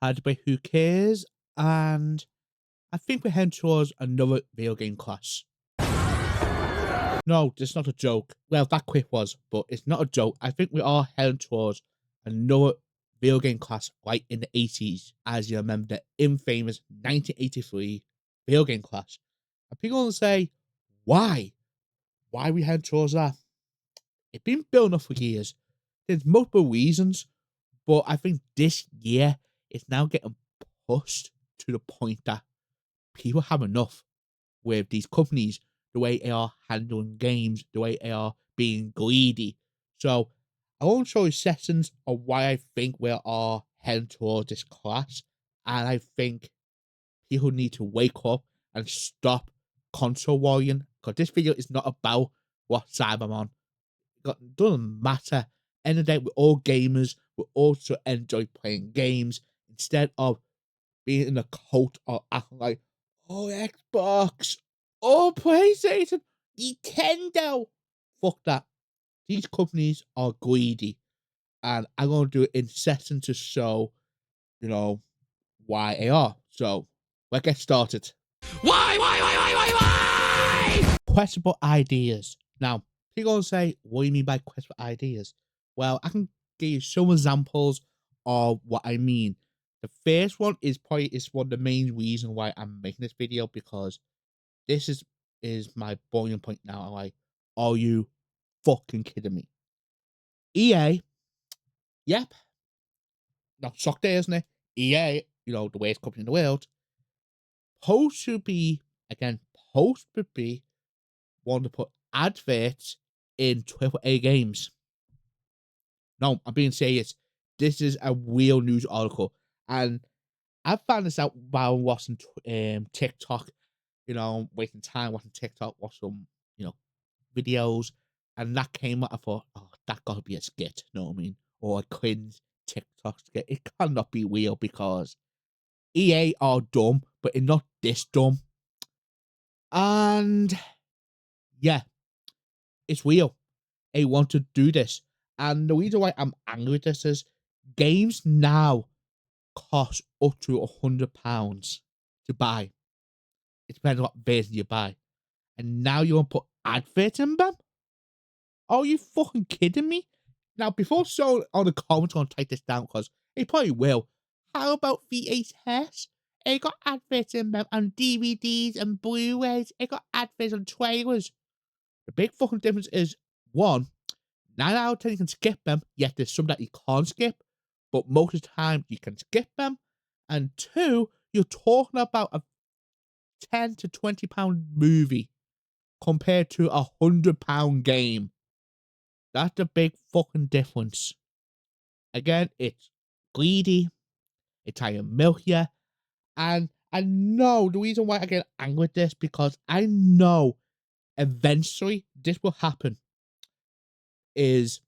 By the way, who cares? And I think we're heading towards another video game class. No, it's not a joke. Well, that quick was, but it's not a joke. I think we are heading towards another video game class like in the 80s, as you remember the infamous 1983 video game class. And people will say, why? Why are we heading towards that? It's been building up for years. There's multiple reasons, but I think this year it's now getting pushed to the point that people have enough with these companies, the way they are handling games, the way they are being greedy. So I won't show you sessions of why I think we are heading towards this class. And I think people need to wake up and stop console warring. Because this video is not about what side I'm on. It doesn't matter. End of the day, we're all gamers. We also enjoy playing games instead of being in a cult or acting like, oh, Xbox, oh, PlayStation, Nintendo. Fuck that. These companies are greedy. And I'm going to do it in session to show, why they are. So, let's get started. Why? Questionable ideas. Now, people going to say, what do you mean by questionable ideas? Well, I can give you some examples of what I mean. The first one is probably one of the main reasons why I'm making this video, because this is my boiling point now. I'm like, are you fucking kidding me? EA, yep, not shocked there, isn't it? EA, the worst company in the world, supposed to be wanting to put adverts in AAA games. No, I'm being serious. This is a real news article, and I found this out while watching TikTok. Wasting time watching TikTok, watch some videos, and that came up. I thought, oh, that gotta be a skit. You know what I mean? Or a cringe TikTok skit. It cannot be real because EA are dumb, but it's not this dumb. And yeah, it's real. They want to do this. And the reason why I'm angry with this is games now cost up to £100 to buy. It depends on what version you buy. And now you want to put adverts in them? Are you fucking kidding me? Now, before someone on the comments going to take this down, because they probably will, how about VHS? It got adverts in them on DVDs and Blu-rays. It got adverts on trailers. The big fucking difference is, one, 9 out of 10 you can skip them, yet there's some that you can't skip, but most of the time you can skip them. And two, you're talking about a £10 to £20 movie compared to a £100 game. That's the big fucking difference. Again, it's greedy, it's trying to milk you, and I know the reason why I get angry with this, because I know eventually this will happen, is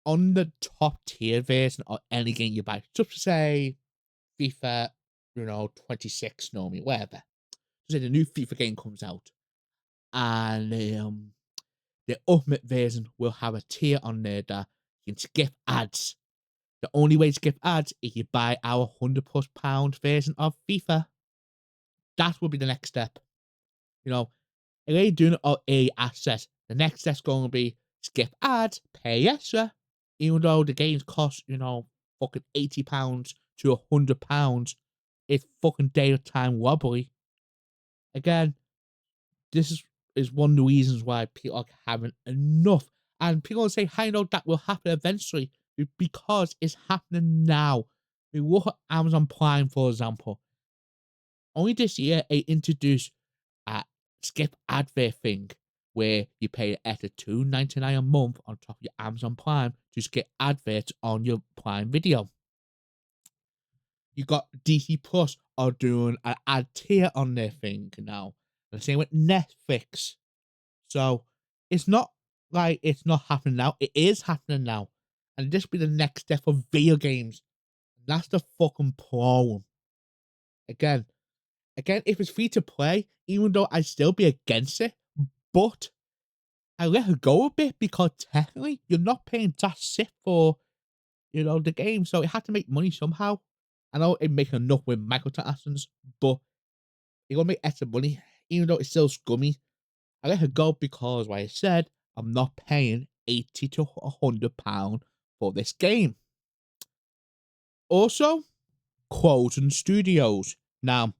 on the top tier version of any game you buy, just to say FIFA, 26 normally, whatever. Say the new FIFA game comes out, and the ultimate version will have a tier on there that you can skip ads. The only way to skip ads is you buy our £100+ version of FIFA. That will be the next step. If they doing it on a access, the next step's going to be skip ads, pay extra. Even though the games cost, fucking £80 to £100, it's fucking daytime robbery. Again, this is one of the reasons why people are having enough. And people will say, I know that will happen eventually, because it's happening now. We look at Amazon Prime, for example. Only this year, they introduced a skip advert thing where you pay an extra $2.99 a month on top of your Amazon Prime to skip adverts on your Prime Video. You got DC Plus are doing an ad tier on their thing now. The same with Netflix. So it's not like it's not happening now. It is happening now. And this will be the next step of video games. That's the fucking problem. Again, if it's free to play, even though I'd still be against it, but I let it go a bit, because technically you're not paying that shit for, the game. So it had to make money somehow. I know it making enough with microtransactions, but it gonna make extra money, even though it's still scummy. I let her go because, like I said, I'm not paying 80 to £100 for this game. Also, closing studios. Now,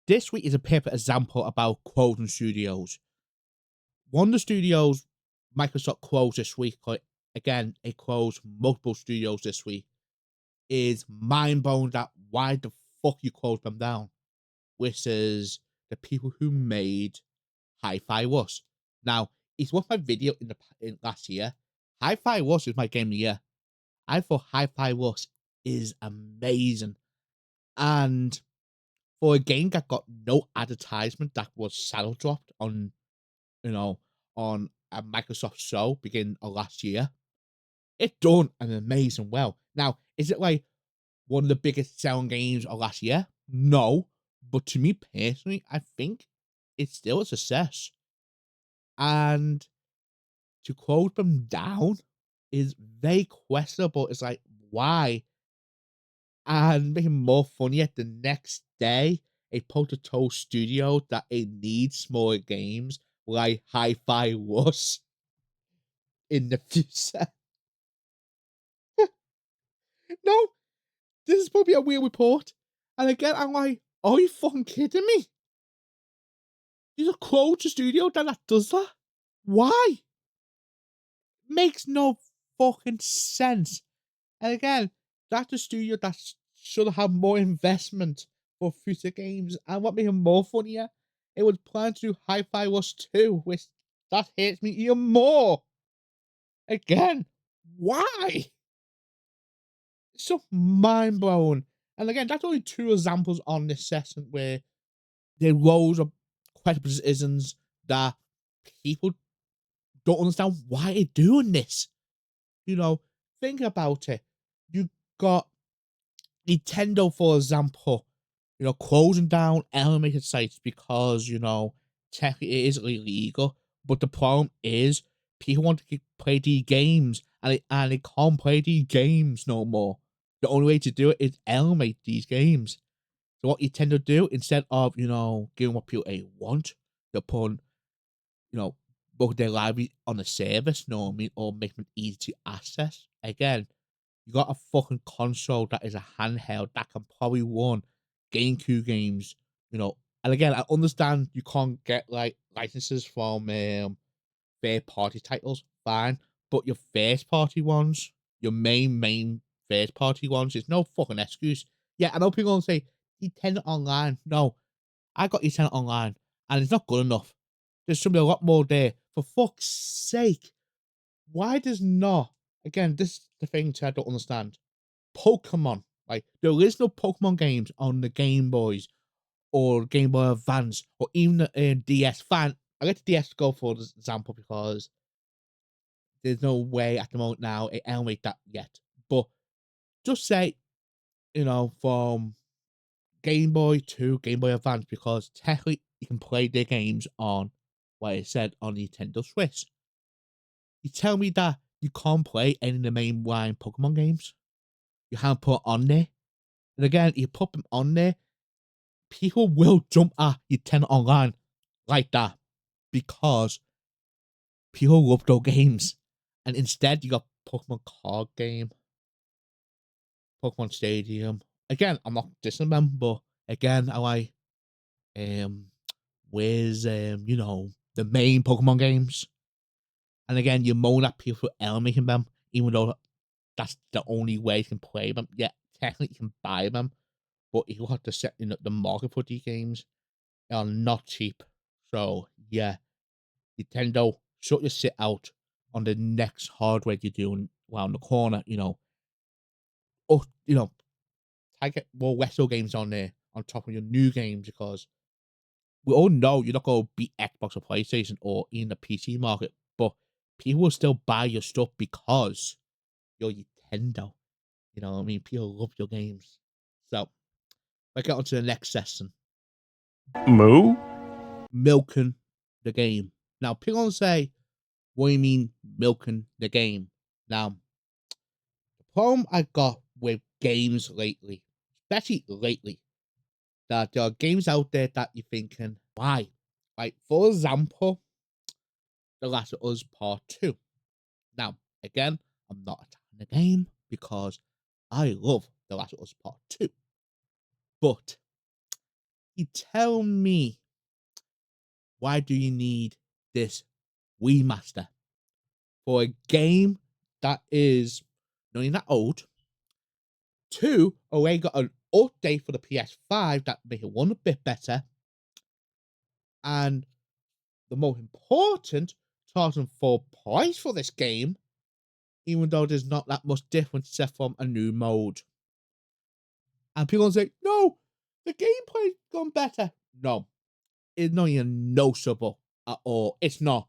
this week is a perfect example about closing studios. One of the studios Microsoft closed this week, again, it closed multiple studios this week, is mind blowing that why the fuck you closed them down, which is the people who made Hi-Fi Rush. Now, it was my video in last year. Hi-Fi Rush is my game of the year. I thought Hi-Fi Rush is amazing. And for a game that got no advertisement, that was shadow dropped on, you know, on a Microsoft show beginning of last year, it done an amazing well. Now, is it like one of the biggest selling games of last year? No. But to me personally, I think it's still a success. And to close them down is very questionable. It's like, why? And making more funny at the next day, a potato studio that it needs smaller games like Hi-Fi Rush in the future. No, this is probably a weird report. And again, I'm like, are you fucking kidding me? There's a close studio that does that? Why? Makes no fucking sense. And again, that's a studio that should have more investment for future games. And what made it more funnier, it was planned to do Hi-Fi Rush 2, which that hits me even more. Again, why? It's so mind blowing. And again, that's only two examples on this session where there rose up criticisms that people don't understand why they're doing this. You know, think about it. You got Nintendo, for example, closing down animated sites because, technically it is illegal. But the problem is people want to play these games and they can't play these games no more. The only way to do it is animate these games. So what you tend to do, instead of, giving what people they want, they put, book their library on a service, you know what I mean, or make them easy to access. Again, you got a fucking console that is a handheld that can probably run GameCube games, And again, I understand you can't get like licenses from third party titles, fine. But your first party ones, your main first party ones, is no fucking excuse. Yeah, I know people gonna say you tenant online. No, I got you tenant online, and it's not good enough. There should be a lot more there. For fuck's sake, why does not? Again, this is the thing I don't understand. Pokemon, like the original Pokemon games on the Game Boys or Game Boy Advance or even the DS. Fine, I let the DS go for this example because there's no way at the moment now it animate that yet. But just say, from Game Boy to Game Boy Advance, because technically you can play their games on, like I said, on Nintendo Switch. You tell me that you can't play any of the mainline Pokemon games? You haven't put on there? And again, you put them on there, people will jump at your tenant online like that because people love those games. And instead, you got Pokemon card game, Pokemon Stadium. Again, I'm not dissing them, but again, I like um where's the main Pokemon games. And again, you moan at people for elevating them, even though that's the only way you can play them. Yeah, technically you can buy them, but you have to set the market for these games are not cheap. So yeah, Nintendo, sort your shit out on the next hardware you're doing around the corner, Or, try get more retro games on there on top of your new games because we all know you're not going to beat Xbox or PlayStation or in the PC market, but people will still buy your stuff because you're Nintendo. You know what I mean? People love your games. So, let's get on to the next session. Moo? Milking the game. Now, people will say, what do you mean milking the game? Now, the problem I got with games lately, especially lately, that there are games out there that you're thinking, why? Like, for example, The Last of Us Part 2. Now, again, I'm not attacking the game because I love The Last of Us Part 2. But you tell me, why do you need this remaster for a game that is not even that old? Two, already got an update for the PS5 that make it one a bit better. And the most important, charging full price for this game, even though there's not that much difference except from a new mode. And people gonna say, no, the gameplay's gone better. No, it's not even noticeable at all. It's not.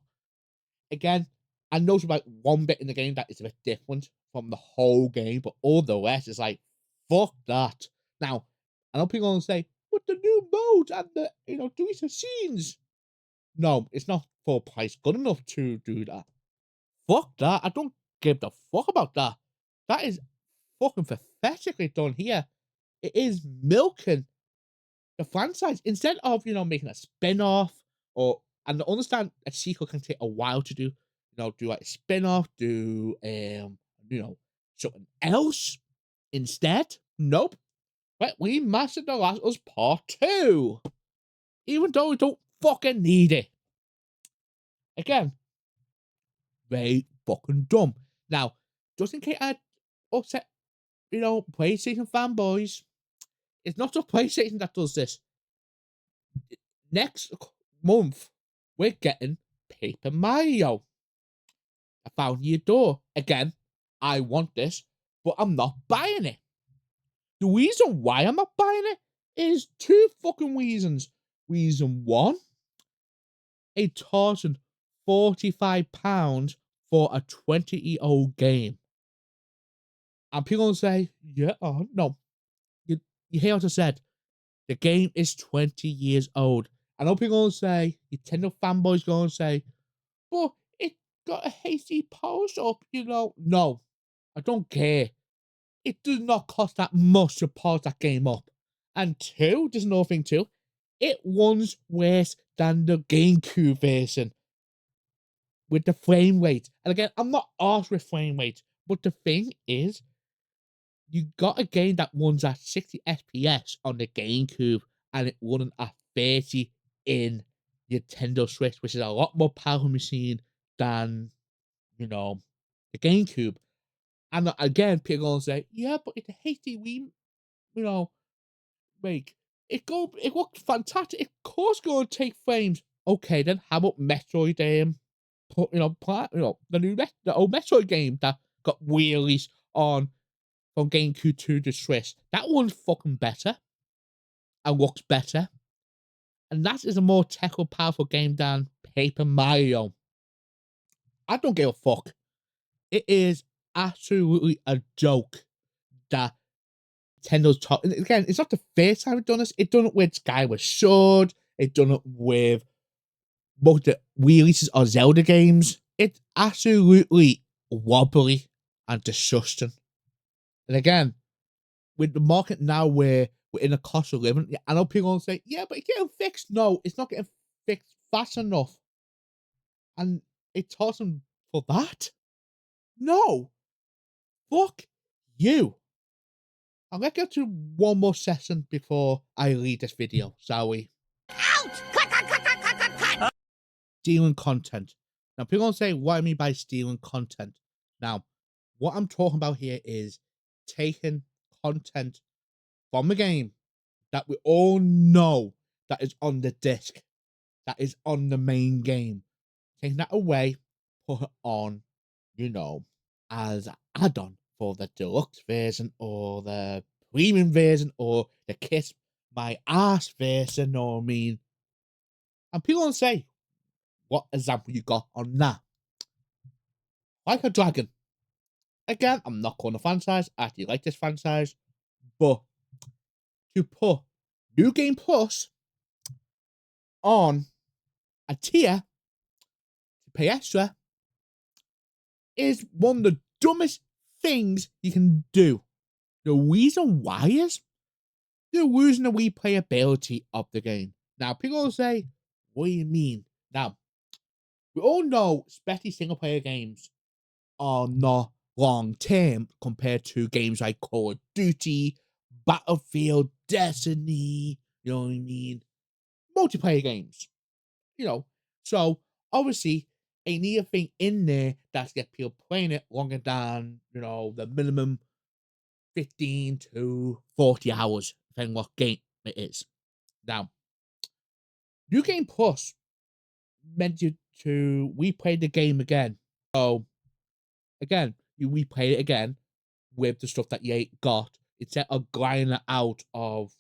Again, I noticed about one bit in the game that is a bit different from the whole game, but all the rest is like, fuck that. Now, I know people gonna say, but the new modes and the doing some scenes. No, it's not full price good enough to do that. Fuck that. I don't give the fuck about that. That is fucking pathetically done here. It is milking the franchise instead of making a spin-off or and I understand a sequel can take a while to do, do like a spin-off, do something else instead. Nope. But we mastered The Last of Us Part 2. Even though we don't fucking need it. Again, very fucking dumb. Now, just in case I upset, PlayStation fanboys, it's not just PlayStation that does this. Next month, we're getting Paper Mario. I found your door. Again, I want this, but I'm not buying it. The reason why I'm not buying it is two fucking reasons. Reason one, it charging £45 for a 20-year-old game. And people gonna say, yeah, no. You hear what I said? The game is 20 years old. I know people gonna say, Nintendo fanboys gonna say, but it got a hasty polish up, No, I don't care. It does not cost that much to polish that game up. And two, there's another thing too. It runs worse than the GameCube version with the frame rate. And again, I'm not arsed with frame rate, but the thing is, you got a game that runs at 60 FPS on the GameCube and it running at 30 in Nintendo Switch, which is a lot more powerful machine than, the GameCube. And again, people gonna say, yeah, but it's a hasty make. It looked fantastic. Of course gonna take frames. Okay then, how about Metroid the old Metroid game that got released on from GameCube to the Switch. That one's fucking better and looks better. And that is a more technical, powerful game than Paper Mario. I don't give a fuck. It is absolutely a joke that Nintendo's top. And again, it's not the first time it's done this. It's done it with Skyward Sword. It's done it with both the releases of Zelda games. It's absolutely wobbly and disgusting. And again, with the market now where we're in a cost of living, I know people gonna say, yeah, but it's getting fixed. No, it's not getting fixed fast enough. And it's awesome for that? No. Fuck you. And let's get to one more session before I leave this video, shall we? Ouch! Cut! Stealing content. Now, people gonna say, what I mean by stealing content. Now, what I'm talking about here is taking content from the game that we all know that is on the disc, that is on the main game. Taking that away, put it on, as an add-on for the deluxe version or the premium version or the kiss my ass version, or and people gonna say, what example you got on that? Like a Dragon. Again, I'm not calling a franchise. I actually like this franchise. But to put New Game Plus on a tier to pay extra is one of the dumbest things you can do. The reason why is they're losing the replayability of the game. Now, people will say, what do you mean? Now, we all know, especially single player games, are not long term compared to games like Call of Duty, Battlefield, Destiny, you know what I mean? Multiplayer games, you know. So obviously, they need a thing in there that's get people playing it longer than, you know, the minimum 15 to 40 hours, depending what game it is. Now, New Game Plus meant you to replay the game again. So again, you replay it again with the stuff that you ain't got instead of grinding it out of,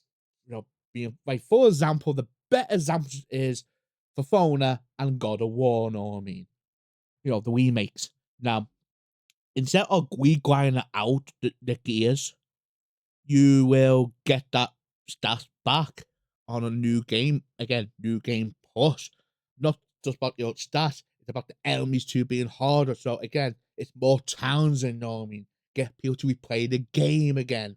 you know, being like, for example, the better example is for Fona and God of War, know what I mean? You know, the remakes. Now, instead of grinding it out the gears, you will get that stats back on a new game. Again, new game plus. Not just about your stats, it's about the enemies too being harder. So again, it's more challenging, you know what I mean? Get people to replay the game again.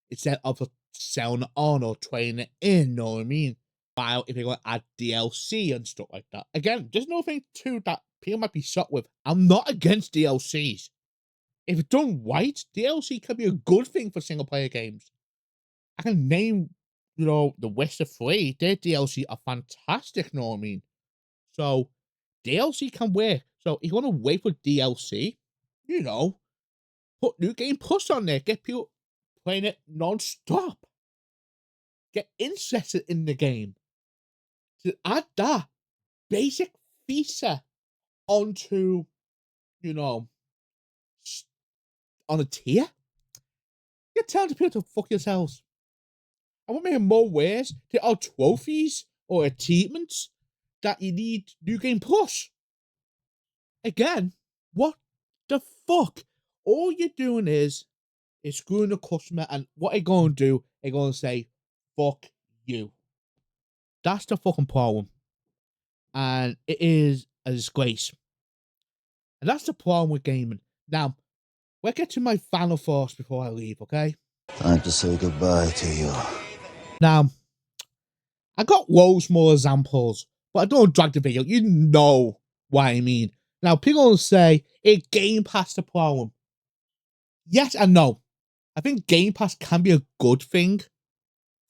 Instead of selling it on or trading it in, you know what I mean? While if you're gonna add DLC and stuff like that. Again, just another thing too that people might be shocked with. I'm not against DLCs. If it's done right, DLC can be a good thing for single player games. I can name, you know, The Witcher 3. Their DLC are fantastic, you know what I mean? So, DLC can work. So, if you want to wait for DLC, you know, put New Game Plus on there. Get people playing it non-stop. Get interested in the game. To add that basic feature onto, you know, on a tier, you're telling people to fuck yourselves. I want me more ways to add trophies or achievements that you need New Game Plus. Again, what the fuck? All you're doing is screwing the customer, and what they're going to do, they're going to say, fuck you. That's the fucking problem. And it is a disgrace. And that's the problem with gaming. Now, we'll get to my final thoughts before I leave, okay? Time to say goodbye to you. Now, I got loads more examples, but I don't drag the video. You know what I mean. Now, people will say it Game Pass the problem. Yes and no. I think Game Pass can be a good thing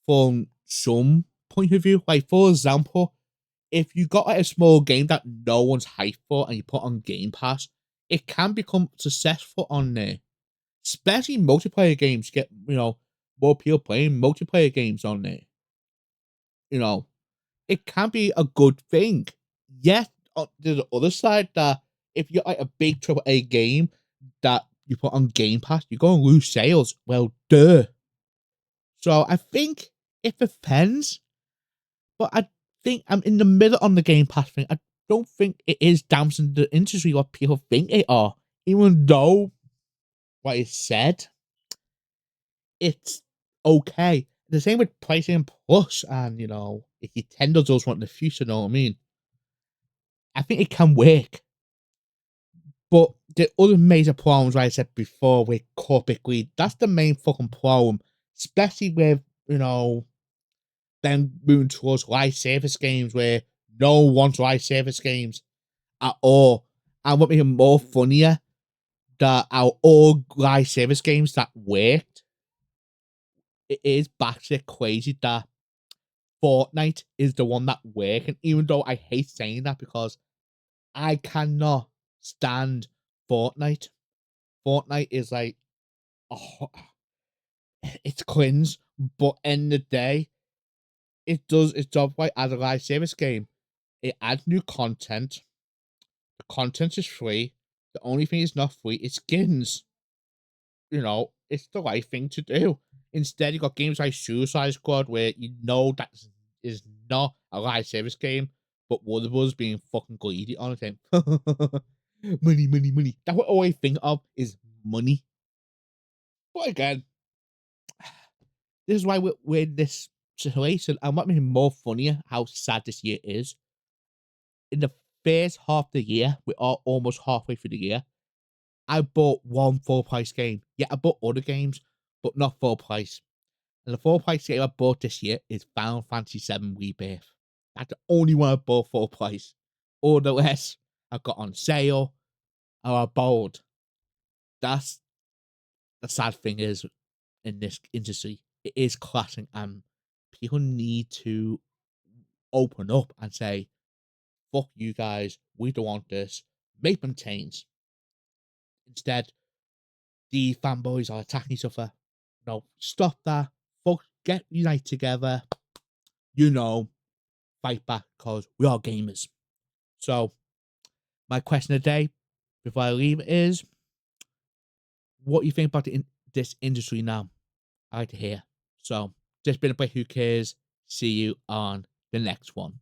from some point of view. Like, for example, if you got like, a small game that no one's hyped for and you put on Game Pass, it can become successful on there. Especially multiplayer games get, you know, more people playing multiplayer games on there. You know, it can be a good thing. Yet, on the other side, that if you're like a big AAA game that you put on Game Pass, you're going to lose sales. Well, duh. So I think it depends, but I think I'm in the middle on the Game Pass thing. I don't think it is damaging the industry what people think it are, even though what is said, it's okay. The same with PlayStation Plus, and you know, if Nintendo does want in the future, know what I mean? I think it can work. But the other major problems, like I said before, with corporate greed, that's the main fucking problem. Especially with, you know, them moving towards live service games where no one wants live service games at all. And what makes it more funnier, that our all live service games that worked, it is batshit crazy that Fortnite is the one that worked. And even though I hate saying that because I cannot stand Fortnite. Fortnite is like, oh, it's cringe, but in the day, it does its job right as a live service game. It adds new content. The content is free. The only thing is not free is skins. You know, it's the right thing to do. Instead, you got games like Suicide Squad where you know that is not a live service game, but one of us being fucking greedy on it. Money, money, money. That's what I always think of is money. But again, this is why we're in this situation. And what makes it more funnier how sad this year is. In the first half of the year, we are almost halfway through the year. I bought one full price game. Yeah, I bought other games, but not full price. And the full price game I bought this year is Final Fantasy VII Rebirth. That's the only one I bought full price. All the rest I got on sale or I borrowed. That's the sad thing is in this industry. It is clashing and people need to open up and say, fuck you guys, we don't want this. Make them change. Instead, the fanboys are attacking each other. No, stop that. Fuck, get unite together. You know, fight back because we are gamers. So, my question of the day before I leave is, what do you think about this industry now? I like to hear. So, just been a play. Who cares? See you on the next one.